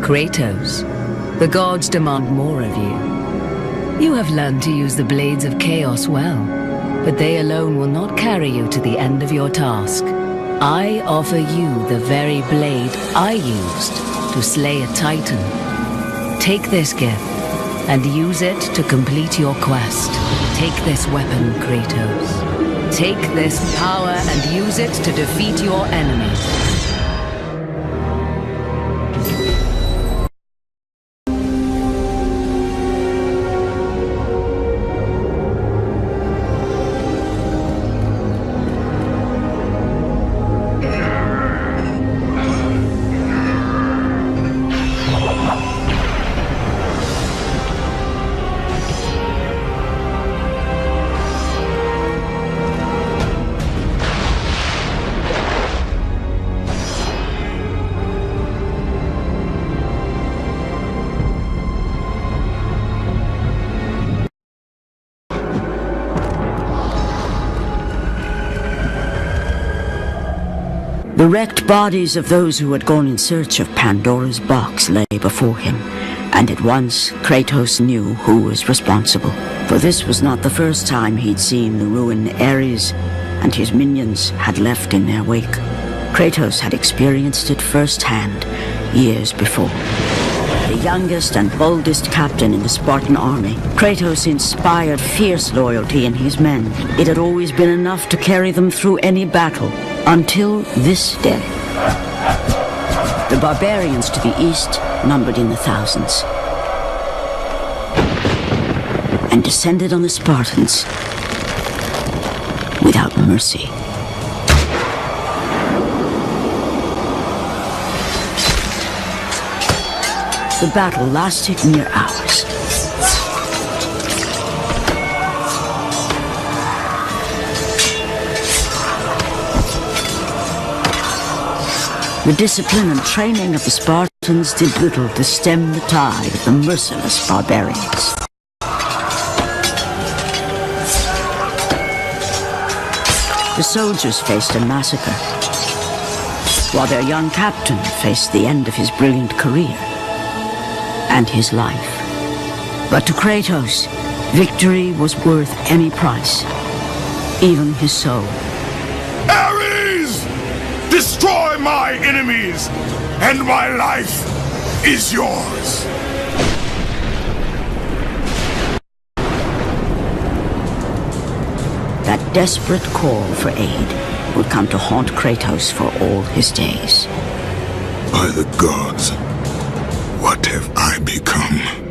Kratos, the gods demand more of you. You have learned to use the Blades of Chaos well, but they alone will not carry you to the end of your task. I offer you the very blade I used to slay a Titan. Take this gift and use it to complete your quest. Take this weapon, Kratos. Take this power and use it to defeat your enemies. The wrecked bodies of those who had gone in search of Pandora's box lay before him, and at once Kratos knew who was responsible. For this was not the first time he'd seen the ruin Ares and his minions had left in their wake. Kratos had experienced it firsthand years before. The youngest and boldest captain in the Spartan army, Kratos inspired fierce loyalty in his men. It had always been enough to carry them through any battle, until this day. The barbarians to the east numbered in the thousands, and descended on the Spartans without mercy. The battle lasted mere hours. The discipline and training of the Spartans did little to stem the tide of the merciless barbarians. The soldiers faced a massacre, while their young captain faced the end of his brilliant career and his life. But to Kratos, victory was worth any price, even his soul. Ares! Destroy my enemies, and my life is yours! That desperate call for aid would come to haunt Kratos for all his days. By the gods, what have I become?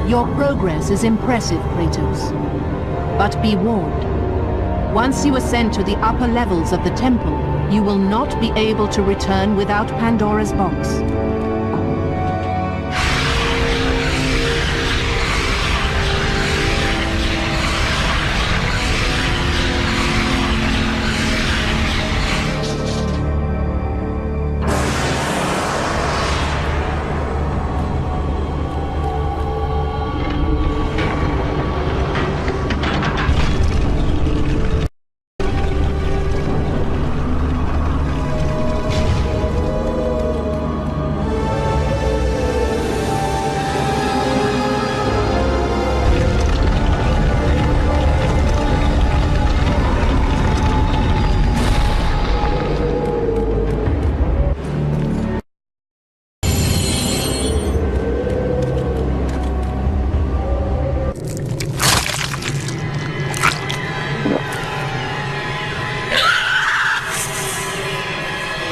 Your progress is impressive, Kratos. But be warned. Once you ascend to the upper levels of the temple, you will not be able to return without Pandora's box.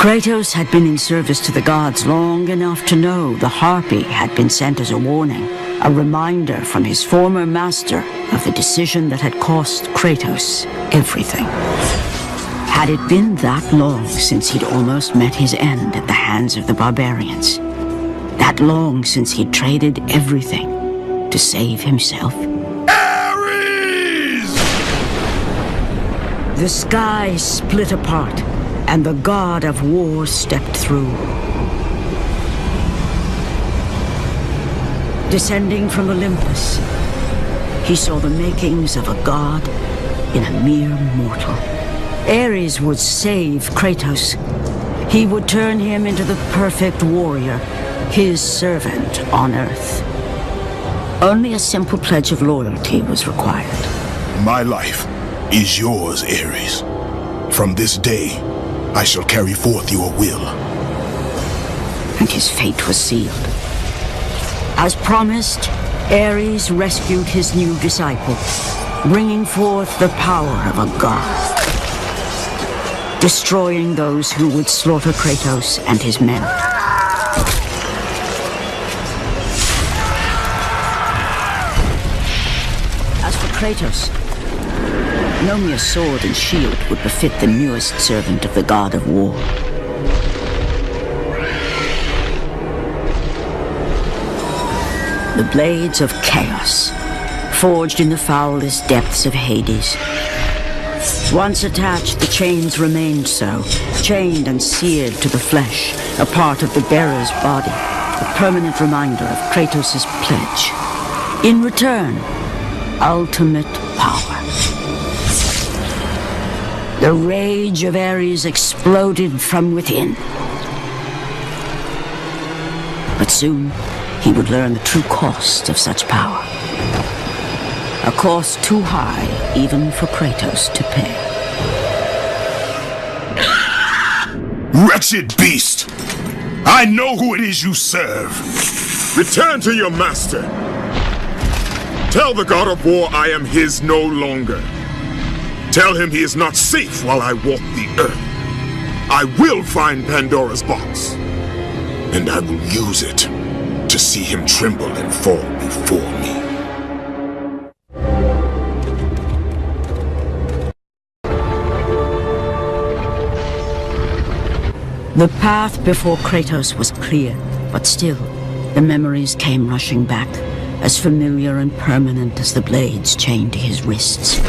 Kratos had been in service to the gods long enough to know the Harpy had been sent as a warning, a reminder from his former master of the decision that had cost Kratos everything. Had it been that long since he'd almost met his end at the hands of the barbarians? That long since he'd traded everything to save himself? Ares! The sky split apart, and the god of war stepped through. Descending from Olympus, he saw the makings of a god in a mere mortal. Ares would save Kratos. He would turn him into the perfect warrior, his servant on Earth. Only a simple pledge of loyalty was required. My life is yours, Ares. From this day, I shall carry forth your will. And his fate was sealed. As promised, Ares rescued his new disciple, bringing forth the power of a god, destroying those who would slaughter Kratos and his men. As for Kratos, no mere sword and shield would befit the newest servant of the god of war. The blades of chaos, forged in the foulest depths of Hades. Once attached, the chains remained so, chained and seared to the flesh, a part of the bearer's body, a permanent reminder of Kratos' pledge. In return, ultimate power. The rage of Ares exploded from within. But soon, he would learn the true cost of such power. A cost too high even for Kratos to pay. Wretched beast! I know who it is you serve. Return to your master. Tell the god of war I am his no longer. Tell him he is not safe while I walk the earth. I will find Pandora's box, and I will use it to see him tremble and fall before me. The path before Kratos was clear, but still, the memories came rushing back, as familiar and permanent as the blades chained to his wrists.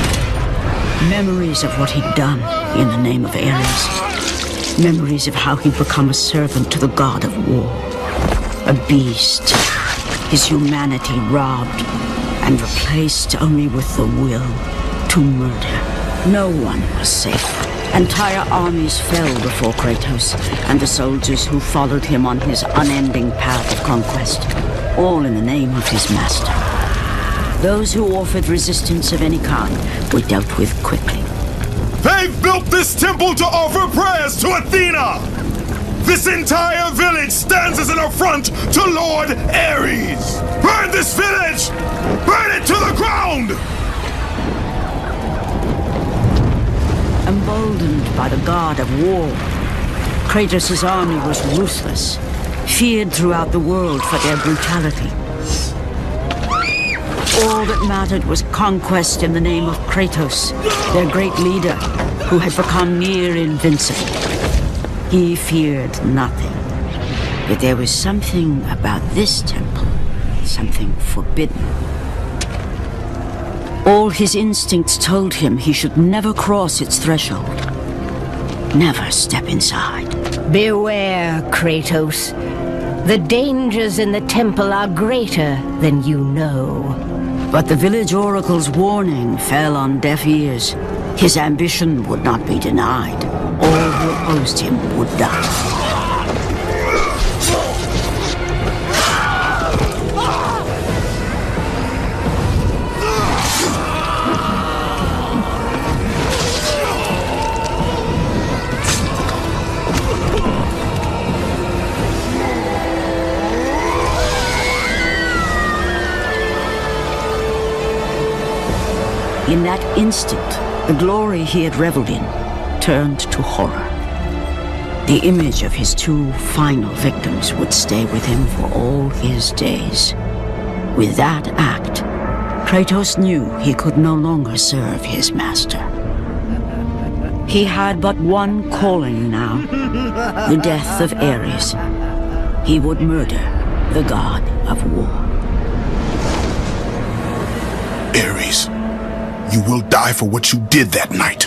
Memories of what he'd done in the name of Ares. Memories of how he'd become a servant to the god of war. A beast, his humanity robbed and replaced only with the will to murder. No one was safe. Entire armies fell before Kratos and the soldiers who followed him on his unending path of conquest, all in the name of his master. Those who offered resistance of any kind were dealt with quickly. They've built this temple to offer prayers to Athena! This entire village stands as an affront to Lord Ares! Burn this village! Burn it to the ground! Emboldened by the god of war, Kratos' army was ruthless, feared throughout the world for their brutality. All that mattered was conquest in the name of Kratos, their great leader, who had become near invincible. He feared nothing. But there was something about this temple, something forbidden. All his instincts told him he should never cross its threshold. Never step inside. Beware, Kratos. The dangers in the temple are greater than you know. But the village oracle's warning fell on deaf ears. His ambition would not be denied. All who opposed him would die. In that instant, the glory he had reveled in turned to horror. The image of his two final victims would stay with him for all his days. With that act, Kratos knew he could no longer serve his master. He had but one calling now, the death of Ares. He would murder the god of war. Ares, you will die for what you did that night.